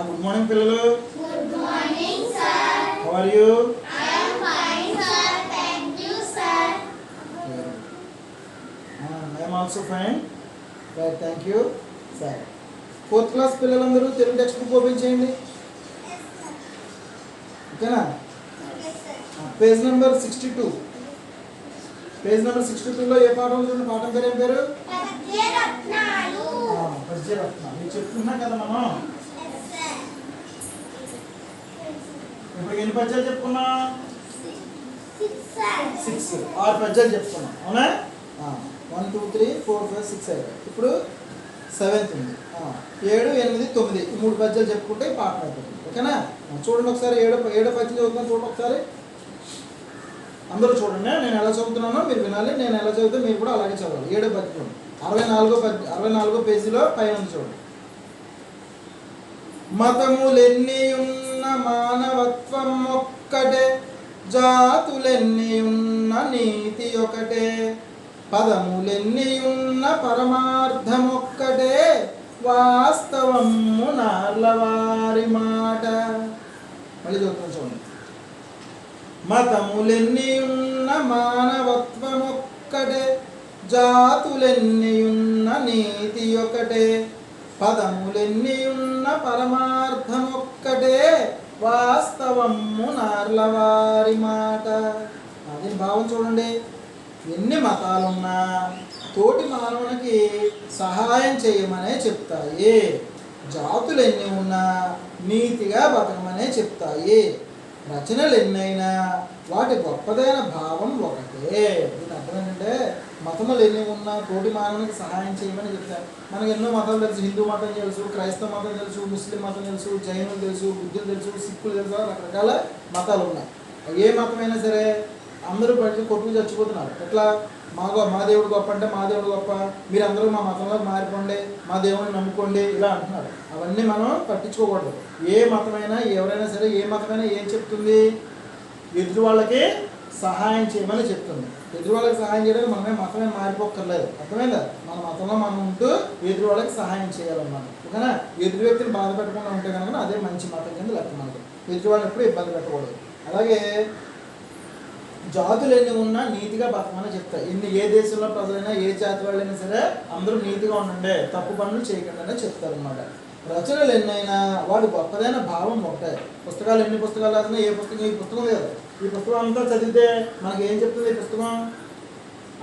Good morning పిల్లలు. Good morning sir. How are you? I am fine sir. Thank you sir. I am also fine. Right, thank you. సరే. 4th class పిల్లలందరూ Telugu text book open చేయండి. ఓకేనా? Page number 62. Page number 62లో ఏ పాఠం చూడండి. పాఠం పేరు ఏం పేరు? పద్యరత్నాలు. పద్యరత్నాలు. మీకు చెప్తున్నాం కదా మనం. ఇప్పుడు ఎన్ని పద్యాలు చెప్పుకున్నాం? 6. 6 పద్యాలు చెప్పుకున్నాం. అవునా? 1 2 3 4 5 6 7. ఇప్పుడు 7th ఉంది. 7 8 9 ఈ 3 పద్యాలు చెప్పుకుంటే పాఠం అయిపోతుంది. ఓకేనా? చూడండి ఒకసారి. 7 పద్యం చదువుతాను. చూడండి ఒకసారి. అందరూ చూడండి. నేను ఎలా చదువుతున్నానో మీరు వినాలి. నేను ఎలా చదివితే మీరు కూడా అలాగే చదవాలి. 7 పద్యం 64 పేజీలో పైన చూడండి. మతములెన్నియున్న మానవత్వం ఒక్కటే, జాతులెన్నియున్న నీతి ఒకటే, పదములెన్నియున్న పరమార్థమొక్కటే, వాస్తవము నార్లవారి మాట. మళ్ళీ చదువుతాను చూడండి. మతములెన్నియున్న మానవత్వమొక్కటే, జాతులెన్నియున్న నీతి ఒకటే, పదములెన్నియున్న పరమార్థమొక్కటే, వాస్తవము నార్లవారి మాట. దీని భావం చూడండి. ఎన్ని మతాలున్నా తోటి మానవునికి సహాయం చేయమనే చెప్తాయి. జాతులు ఎన్ని ఉన్నా నీతిగా బతకమనే చెప్తాయి. రచనలు ఎన్నైనా వాటి గొప్పదైన భావం ఒకటే. దీని అర్థం ఏంటంటే మతములు ఎన్ని ఉన్నా తోటి మానవునికి సహాయం చేయమని చెప్తారు. మనకు ఎన్నో మతాలు తెలుసు. హిందూ మతం తెలుసు, క్రైస్తవ మతం తెలుసు, ముస్లిం మతం తెలుసు, జైనులు తెలుసు, బుద్ధులు తెలుసు, సిక్కులు తెలుసు, రకరకాల మతాలు ఉన్నాయి. ఏ మతమైనా సరే అందరూ బయట కొట్టుకు చచ్చిపోతున్నారు. ఎట్లా? మా దేవుడు గొప్ప అంటే మా దేవుడు గొప్ప, మీరు అందరూ మా మతంలోకి మారిపోండి, మా దేవుడిని నమ్ముకోండి, ఇలా అంటున్నారు. అవన్నీ మనం పట్టించుకోకూడదు. ఏ మతమైనా ఎవరైనా సరే ఏ మతమైనా ఏం చెప్తుంది? ఎదురు వాళ్ళకి సహాయం చేయమని చెప్తుంది. ఎదురు వాళ్ళకి సహాయం చేయడానికి మనమే మతమే మారిపోక్కర్లేదు. అర్థమైందా? మన మతంలో మనం ఉంటూ ఎదురు వాళ్ళకి సహాయం చేయాలన్నమాట. ఓకేనా? ఎదురు వ్యక్తిని బాధ పెట్టకుండా ఉంటే కనుక అదే మంచి మతం కింద లెక్క మనకు. ఎదురు వాళ్ళని ఎప్పుడు ఇబ్బంది పెట్టకూడదు. అలాగే జాతులు ఎన్ని ఉన్నా నీతిగా బతకమని చెప్తాయి. ఏ దేశంలో ప్రజలైనా ఏ జాతి వాళ్ళైనా సరే అందరూ నీతిగా ఉండండి, తప్పు పనులు చేయకండి అని చెప్తారు అన్నమాట. రచనలు ఎన్నైనా వాడు గొప్పదైన భావం ఒకటే. పుస్తకాలు ఎన్ని పుస్తకాలు రాసినా ఈ పుస్తకం లేదు. ఈ పుస్తకం అంతా చదివితే మనకి ఏం చెప్తుంది ఈ పుస్తకం?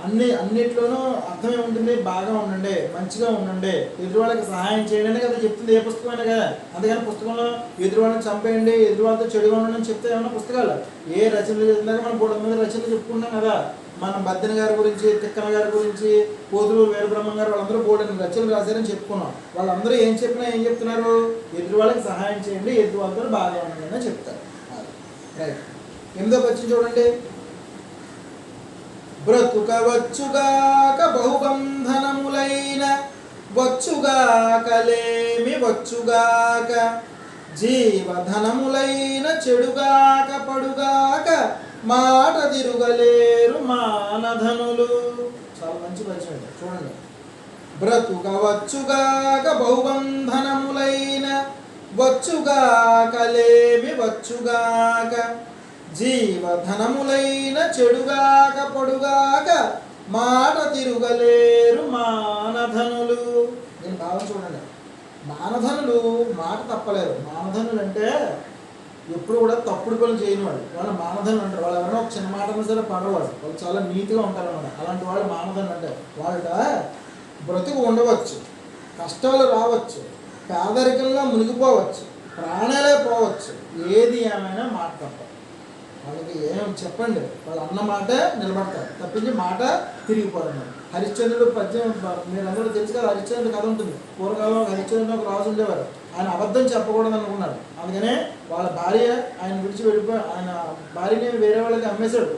అన్నిట్లోనూ అర్థమే ఉంటుంది. బాగా ఉండండి, మంచిగా ఉండండి, ఎదురు వాళ్ళకి సహాయం చేయండి కదా చెప్తుంది. ఏ పుస్తకమైనా కదా. అందుకని పుస్తకంలో ఎదురు వాళ్ళని చంపేయండి, ఎదురు వాళ్ళతో చెడుగా ఉండండి అని చెప్తే ఏమన్నా పుస్తకాలు? ఏ రచనలు చదివిందాక మనం 3 మంది రచనలు చెప్పుకుంటాం కదా. మనం బద్దెన గారి గురించి, తిక్కన గారి గురించి, పోతులూరు వీరబ్రహ్మం గారు వాళ్ళందరూ 3 రచనలు రాశారని చెప్పుకున్నాం. వాళ్ళందరూ ఏం చెప్పినా ఏం చెప్తున్నారు? ఎదురు వాళ్ళకి సహాయం చేయండి, ఎదురు వాళ్ళతో బాగా ఉండండి అని చెప్తారు. రైట్. 8వ పద్యం చూడండి. బ్రతుకవచ్చుగాక బహుబంధనములైన, వచ్చుగాకలేమి వచ్చుగాక, జీవధనములైన చెడుగాక పడుగాక, మాట తిరుగలేరు మానధనులు. చాలా మంచి పద్యం చూడండి. బ్రతుకవచ్చుగాక బహుబంధనములైన, వచ్చుగాకలేమి వచ్చుగాక, జీవధనములైన చెడుగాక పొడుగాక, మాట తిరుగలేరు మానధనులు. నేను భావం చూడండి. మానధనులు మాట తప్పలేరు. మానధనులు అంటే ఎప్పుడు కూడా తప్పుడు పనులు చేయని వాడు. వాళ్ళు మానధనులు అంటారు. వాళ్ళు ఎవరైనా ఒక చిన్న మాట సరే పడవాడు. వాళ్ళు చాలా నీతిగా ఉంటారు అన్నమాట. అలాంటి వాళ్ళు మానధనులు అంటారు. వాళ్ళ బ్రతుకు ఉండవచ్చు, కష్టాలు రావచ్చు, పేదరికంలో మునిగిపోవచ్చు, ప్రాణాలే పోవచ్చు, ఏది ఏమైనా మాట తప్ప. వాళ్ళకి ఏం చెప్పండి, వాళ్ళు అన్న మాట నిలబడతారు తప్పించి మాట తిరిగిపోరన్నారు. హరిశ్చంద్రుడు పద్యం మీరందరూ తెలుసు కదా. హరిశ్చంద్రుడు కథ ఉంటుంది. పూర్వకాలంలో హరిశ్చంద్రుడు ఒక రాజు ఉండేవారు. ఆయన అబద్ధం చెప్పకూడదు అనుకున్నాడు. అందుకనే వాళ్ళ భార్య ఆయన విడిచి వెళ్ళిపోయి ఆయన భార్యని వేరే వాళ్ళకి అమ్మేశాడు,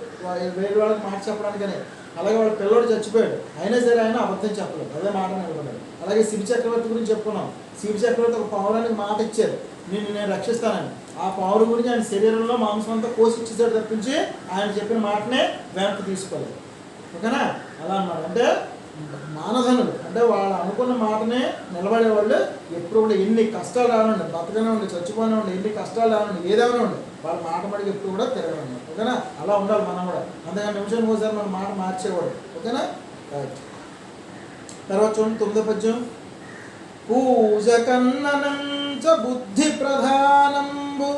వేరే వాళ్ళకి మాట చెప్పడానికనే. అలాగే వాళ్ళ పిల్లడు చచ్చిపోయాడు. అయినా సరే ఆయన అబద్ధం చెప్పలేదు, అదే మాట నిలబడ్డాడు. అలాగే శివ చక్రవర్తి గురించి చెప్పుకున్నాం. శివ చక్రవర్తి ఒక పావురానికి మాట ఇచ్చారు, నేను రక్షిస్తానని. ఆ పావురం గురించి ఆయన శరీరంలో మాంసం అంతా కోసి ఇచ్చేసాడు తప్పించి ఆయన చెప్పిన మాటనే వెనక్కి తీసుకోలేదు. ఓకేనా? అలా అన్నారు. అంటే మానధనులు అంటే వాళ్ళు అనుకున్న మాటనే నిలబడే వాళ్ళు ఎప్పుడు కూడా ఎన్ని కష్టాలు రానండి, బతకనే ఉండి చచ్చిపోనే ఉండి ఎన్ని కష్టాలు రానండి ఏదైనా ఉండి వాళ్ళ మాట మడికి ఎప్పుడు కూడా తిరగండి. ఓకేనా? అలా ఉండాలి మనం కూడా. అంతేగాని నిమిషానికి ఒకసారి మన మాట మార్చేవాడు. ఓకేనా? రైట్. తర్వాత చూడండి 9వ పద్యం. పూజ కన్ననంచ బుద్ధి ప్రధానంబు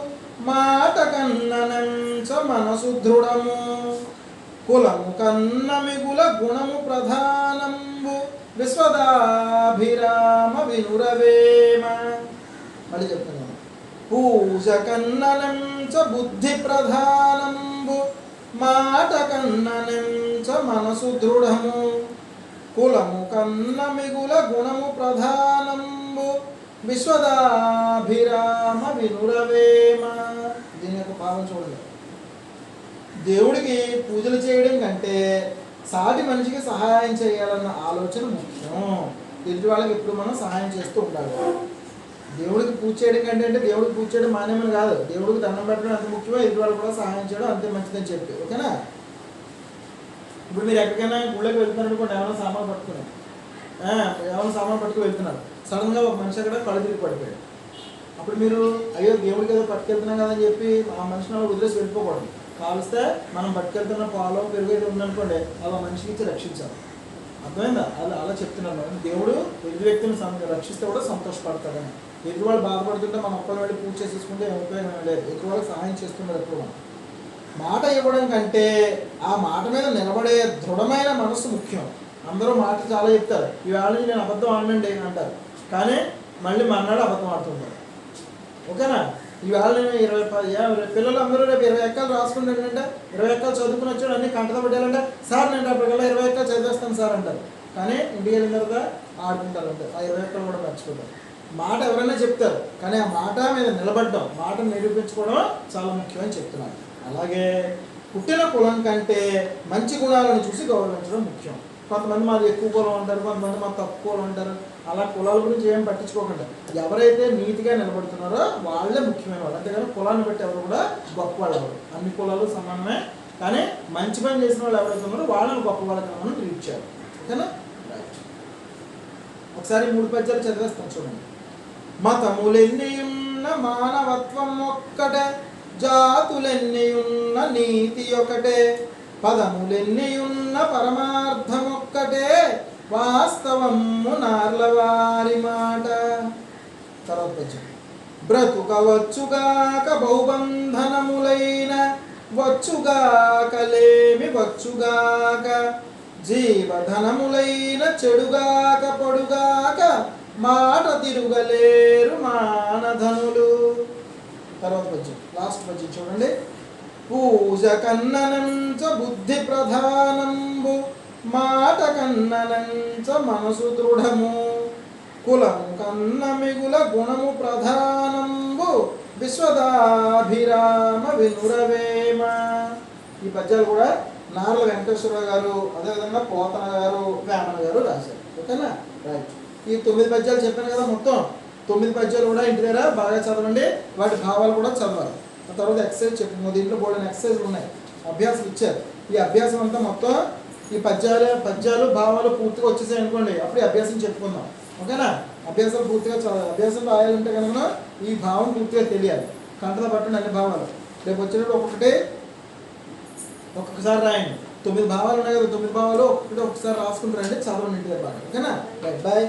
మాట కన్ననంచ మనసు దృఢము కులము కన్న మిగుల గుణము ప్రధానంబు విశ్వదాభిరామ వినురవేమ. మళ్ళీ చెప్తున్నాను. పూజ కన్ననంచ బుద్ధి ప్రధానంబు మాట కన్ననంచ మనసు దృఢము కులము కన్న మిగుల గుణము ప్రధానంబు విశ్వదాభిరామ వినురవేమ. దీని యొక్క భావం చూడండి. దేవుడికి పూజలు చేయడం కంటే సాటి మనిషికి సహాయం చేయాలన్న ఆలోచన ముఖ్యం. ఎదుటి వాళ్ళకి ఎప్పుడు మనం సహాయం చేస్తూ ఉండాలి. దేవుడికి పూజ చేయడం కంటే అంటే దేవుడికి పూజ చేయడం మానేమని కాదు, దేవుడికి దండం పెట్టడం అంత ముఖ్యమో ఎదుటి వాళ్ళకి కూడా సహాయం చేయడం అంతే మంచిదని చెప్పి. ఓకేనా? ఇప్పుడు మీరు ఎక్కడికైనా గుళ్ళకి వెళ్తున్నారనుకోండి, ఏమైనా సామాన్ పట్టుకుని వెళ్తున్నారు. సడన్గా ఒక మనిషి అక్కడ కళ్ళు తిరిగి పడిపోయాడు. అప్పుడు మీరు అయ్యో దేవుడికి ఏదో పట్టుకెళ్తున్నాం కదని చెప్పి ఆ మనిషిని అలా వదిలేసి వెళ్ళిపోకూడదు. కావలిస్తే మనం పట్టుకెళ్తున్న పాలో పెరుగు ఏదో ఉందనుకోండి, అలా మనిషికి ఇచ్చి రక్షించాలి. అర్థమైందా? అలా చెప్తున్నాను. దేవుడు ఎదురు వ్యక్తిని రక్షిస్తే కూడా సంతోషపడతాడని. ఎదురు వాళ్ళు బాధపడుతుంటే మనం ఒక్కరు వెళ్ళి పూజ చేసేసుకుంటే ఏం ఉపయోగం లేదు. ఎదురు వాళ్ళకి సహాయం చేస్తున్నారు ఎప్పుడు. మాట ఇవ్వడం కంటే ఆ మాట మీద నిలబడే దృఢమైన మనస్సు ముఖ్యం. అందరూ మాట చాలా చెప్తారు, ఈవేళ నేను అబద్ధం ఆడనండి అంటారు, కానీ మళ్ళీ మన్నాడు అబద్ధం ఆడుతుంటారు. ఓకేనా? ఈవేళ నేను 20 పిల్లలు అందరూ రేపు 20 ఎక్కలు రాసుకుంటానంటే 20 ఎక్కలు చదువుకుని వచ్చాడు అన్ని కంటతో పెట్టాలంటే సార్ నేను అప్పటికల్లా 20 ఎక్కలు చదివేస్తాను సార్ అంటారు. కానీ ఇంటికి వెళ్ళిన తర్వాత ఆడుకుంటారు అంటే ఆ 20 ఎక్కలు కూడా మర్చిపోతారు. మాట ఎవరైనా చెప్తారు, కానీ ఆ మాట మీద నిలబడడం, మాటను నిరూపించుకోవడం చాలా ముఖ్యమని చెప్తున్నారు. అలాగే పుట్టిన కులం కంటే మంచి గుణాలను చూసి గౌరవించడం ముఖ్యం. కొంతమంది మాది ఎక్కువ కులం అంటారు, కొంతమంది మాది తక్కువ కులం అంటారు. అలా కులాల గురించి ఏం పట్టించుకోకుండా ఎవరైతే నీతిగా నిలబడుతున్నారో వాళ్ళే ముఖ్యమైన వాళ్ళు. అంతేగాని కులాన్ని బట్టి ఎవరు కూడా గొప్ప వాళ్ళు ఎవరు. అన్ని కులాలు సమానమే, కానీ మంచి పని చేసిన వాళ్ళు ఎవరైతే ఉన్నారో వాళ్ళని గొప్ప వాళ్ళకి మనం ట్రీట్ చేయాలి. ఓకేనా? రైట్. ఒకసారి 3 పద్యాలు చదివేస్తాం చూడండి. మతములెన్నియున్న మానవత్వం ఒక్కటే జాతులెన్నియున్న నీతి ఒకటే పదములెన్నియున్న పరమార్థమొక్కటే వాస్తవము నార్లవారి మాట. తర్వాత పద్యం. బ్రతుకవచ్చుగాక బహుబంధనములైన వచ్చుగాక లేమి వచ్చుగాక జీవధనములైన చెడుగాక పొడుగాక మాట తిరుగలేరు మానధనులు. తర్వాత పద్యం, లాస్ట్ పద్యం చూడండి. పూజ కన్ననంచ బుద్ధి ప్రధానంబు మాట కన్ననంచ మనసు దృఢము కులము కన్న మిగుల గుణము ప్రధానంబు విశ్వదాభిరామ వినురవేమ. ఈ పద్యాలు కూడా నార్ల వెంకటేశ్వరరావు గారు, అదేవిధంగా పోతన గారు, వేమన గారు రాశారు. ఓకేనా? రైట్. ఈ 9 పద్యాలు చెప్పాను కదా, మొత్తం 9 పద్యాలు కూడా ఇంటి దగ్గర బాగా చదవండి, వాటి భావాలు కూడా చదవాలి. ఆ తర్వాత ఎక్సర్సైజ్ చెప్పు, దీంట్లో బోర్డు ఎక్సర్సైజ్లు ఉన్నాయి, అభ్యాసం ఇచ్చారు. ఈ అభ్యాసం అంతా మొత్తం ఈ పద్యాలు భావాలు పూర్తిగా వచ్చేసాయి అనుకోండి, అప్పుడు అభ్యాసం చెప్పుకుందాం. ఓకేనా? అభ్యాసాలు పూర్తిగా అభ్యాసం రాయాలంటే కనుక ఈ భావం పూర్తిగా తెలియాలి. కంటలో పట్టండి అన్ని భావాలు. రేపు వచ్చేటప్పుడు ఒక్కొక్కసారి రాయండి. 9 భావాలు ఉన్నాయి కదా, 9 భావాలు ఒక్కొక్కసారి రాసుకుంటారండి, చదవండి ఇంటి దగ్గర బాగా. ఓకేనా? రైట్. బాయ్.